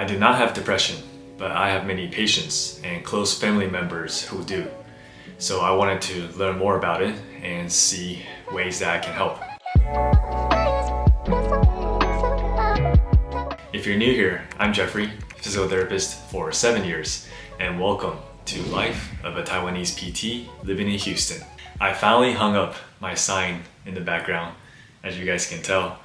I do not have depression, but I have many patients and close family members who do. So I wanted to learn more about it and see ways that I can help. If you're new here, I'm Jeffrey, physiotherapist for 7 years, and welcome to Life of a Taiwanese PT living in Houston. I finally hung up my sign in the background, as you guys can tell.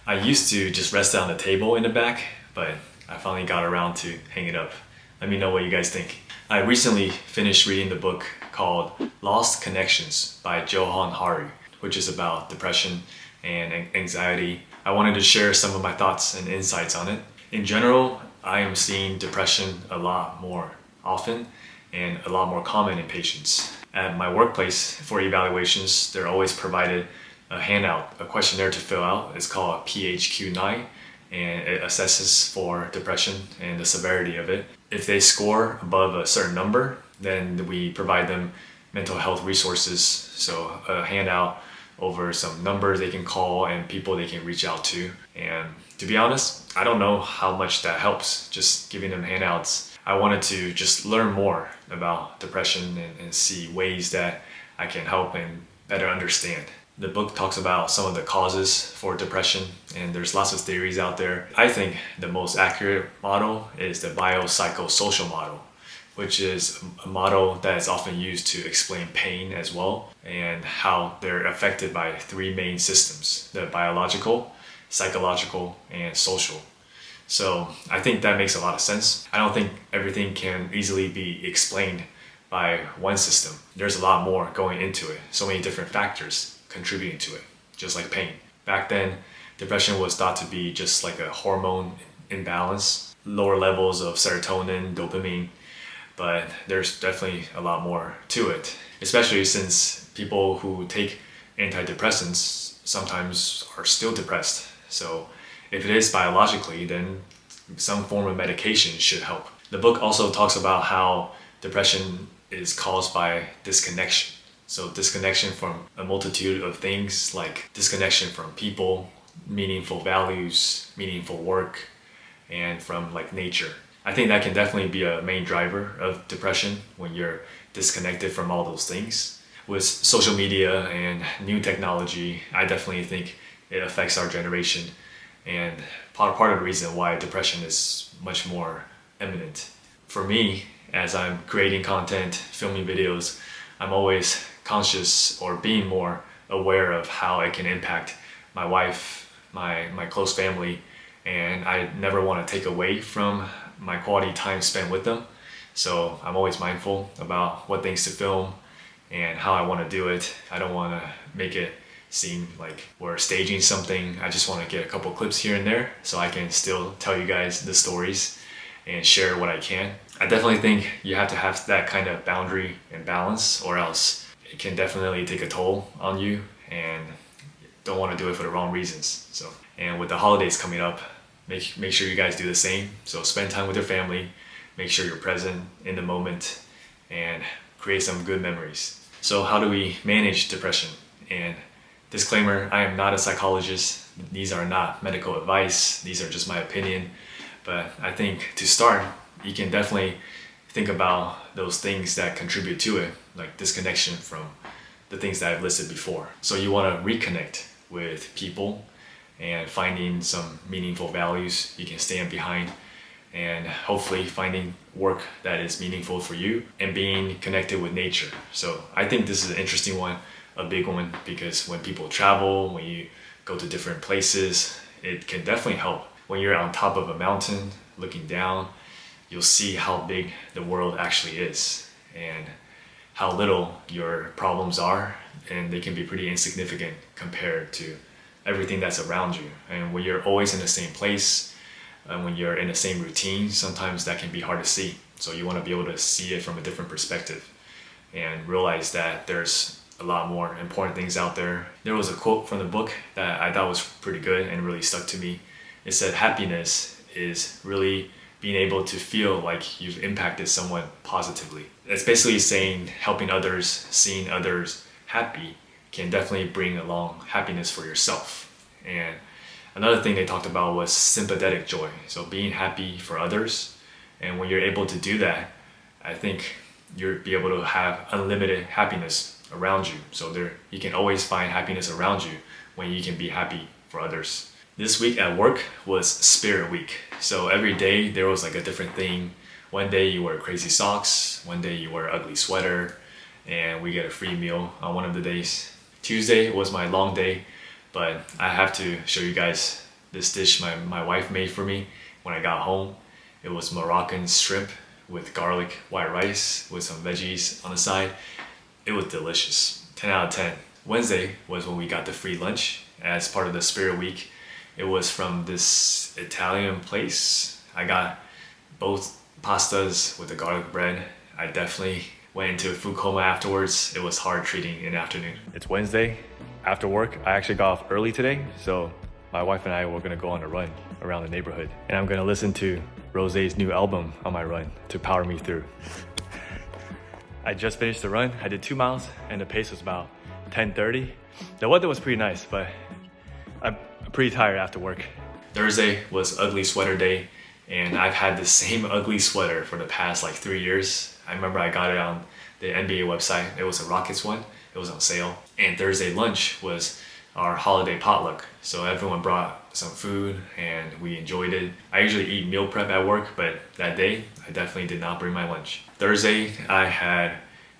I used to just rest it on the table in the back, but I finally got around to hang it up. Let me know what you guys think. I recently finished reading the book called Lost Connections by Johann Hari, which is about depression and anxiety. I wanted to share some of my thoughts and insights on it. In general, I am seeing depression a lot more often and a lot more common in patients. At my workplace, for evaluations, they're always provided a handout, a questionnaire to fill out. It's called PHQ-9, and it assesses for depression and the severity of it. If they score above a certain number, then we provide them mental health resources. So a handout over some numbers they can call and people they can reach out to. And to be honest, I don't know how much that helps, just giving them handouts. I wanted to just learn more about depression and see ways that I can help and better understand. The book talks about some of the causes for depression, and there's lots of theories out there. I think the most accurate model is the biopsychosocial model, which is a model that is often used to explain pain as well, and how they're affected by three main systems: the biological, psychological, and social. So I think that makes a lot of sense. I don't think everything can easily be explained by one system. There's a lot more going into it, so many different factors contributing to it, just like pain. Back then, depression was thought to be just like a hormone imbalance, lower levels of serotonin, dopamine, but there's definitely a lot more to it, especially since people who take antidepressants sometimes are still depressed. So if it is biologically, then some form of medication should help. The book also talks about how depression is caused by disconnection. So disconnection from a multitude of things, like disconnection from people, meaningful values, meaningful work, and from like nature. I think that can definitely be a main driver of depression when you're disconnected from all those things. With social media and new technology, I definitely think it affects our generation, and part of the reason why depression is much more eminent. For me, as I'm creating content, filming videos, I'm always conscious or being more aware of how it can impact my wife, my close family, and I never want to take away from my quality time spent with them. So I'm always mindful about what things to film and how I want to do it. I don't want to make it seem like we're staging something. I just want to get a couple clips here and there so I can still tell you guys the stories and share what I can. I definitely think you have to have that kind of boundary and balance, or else it can definitely take a toll on you, and don't want to do it for the wrong reasons. So, and with the holidays coming up, make sure you guys do the same. So spend time with your family, make sure you're present in the moment, and create some good memories. So how do we manage depression? And disclaimer, I am not a psychologist. These are not medical advice. These are just my opinion. But I think to start, you can definitely think about those things that contribute to it, like disconnection from the things that I've listed before. So you want to reconnect with people and finding some meaningful values you can stand behind, and hopefully finding work that is meaningful for you, and being connected with nature. So I think this is an interesting one, a big one, because when people travel, when you go to different places, it can definitely help. When you're on top of a mountain looking down, you'll see how big the world actually is and how little your problems are, and they can be pretty insignificant compared to everything that's around you. And when you're always in the same place, and when you're in the same routine, sometimes that can be hard to see. So you want to be able to see it from a different perspective and realize that there's a lot more important things out there. There was a quote from the book that I thought was pretty good and really stuck to me. It said, happiness is really being able to feel like you've impacted someone positively. It's basically saying helping others, seeing others happy can definitely bring along happiness for yourself. And Another thing they talked about was sympathetic joy. So being happy for others. And when you're able to do that, I think you'll be able to have unlimited happiness around you. So you can always find happiness around you when you can be happy for others. This week at work was Spirit Week. So every day there was like a different thing. One day you wear crazy socks, one day you wear ugly sweater, and we get a free meal on one of the days. Tuesday was my long day, but I have to show you guys this dish my wife made for me when I got home. It was Moroccan shrimp with garlic white rice with some veggies on the side. It was delicious, 10 out of 10. Wednesday was when we got the free lunch as part of the Spirit Week. It was from this Italian place. I got both pastas with the garlic bread. I definitely went into a food coma afterwards. It was hard treating in the afternoon. It's Wednesday. After work, I actually got off early today, so my wife and I were gonna go on a run around the neighborhood. And I'm gonna listen to Rosé's new album on my run to power me through. I just finished the run. I did 2 miles and the pace was about 10:30. The weather was pretty nice, but I'm pretty tired after work. Thursday was ugly sweater day, and I've had the same ugly sweater for the past like 3 years. I remember I got it on the NBA website. It was a Rockets one. It was on sale. And Thursday lunch was our holiday potluck. So everyone brought some food and we enjoyed it. I usually eat meal prep at work, but that day I definitely did not bring my lunch. Thursday I had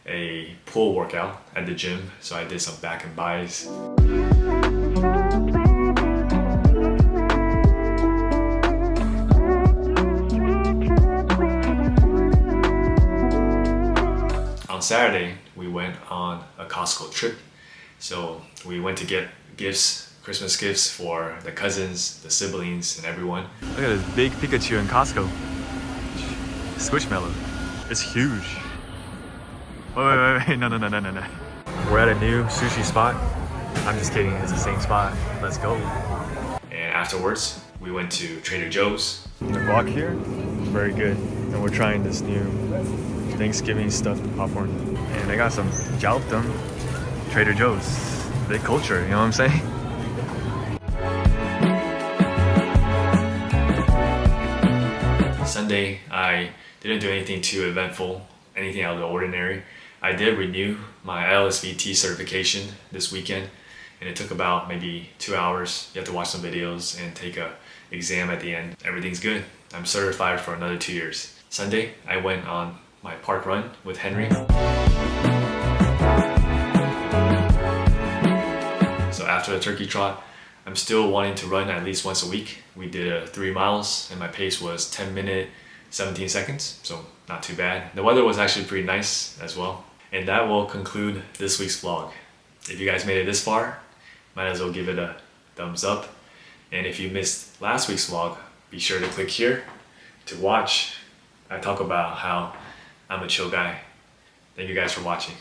a pull workout at the gym, so I did some back and buys. On Saturday, we went on a Costco trip. So we went to get gifts, Christmas gifts for the cousins, the siblings, and everyone. Look at this big Pikachu in Costco. Squishmallow. It's huge. Wait, no. We're at a new sushi spot. I'm just kidding, it's the same spot. Let's go. And afterwards, we went to Trader Joe's. The guac here is very good. And we're trying this new Thanksgiving stuffed popcorn. And they got some jalapeno. Trader Joe's. Big culture, you know what I'm saying? Sunday, I didn't do anything too eventful, anything out of the ordinary. I did renew my LSVT certification this weekend, and it took about maybe 2 hours. You have to watch some videos and take a exam at the end. Everything's good. I'm certified for another 2 years. Sunday, I went on my park run with Henry. So after the turkey trot, I'm still wanting to run at least once a week. We did 3 miles and my pace was 10 minutes, 17 seconds, so not too bad. The weather was actually pretty nice as well. And that will conclude this week's vlog. If you guys made it this far, might as well give it a thumbs up. And if you missed last week's vlog, be sure to click here to watch. I talk about how I'm a chill guy. Thank you guys for watching.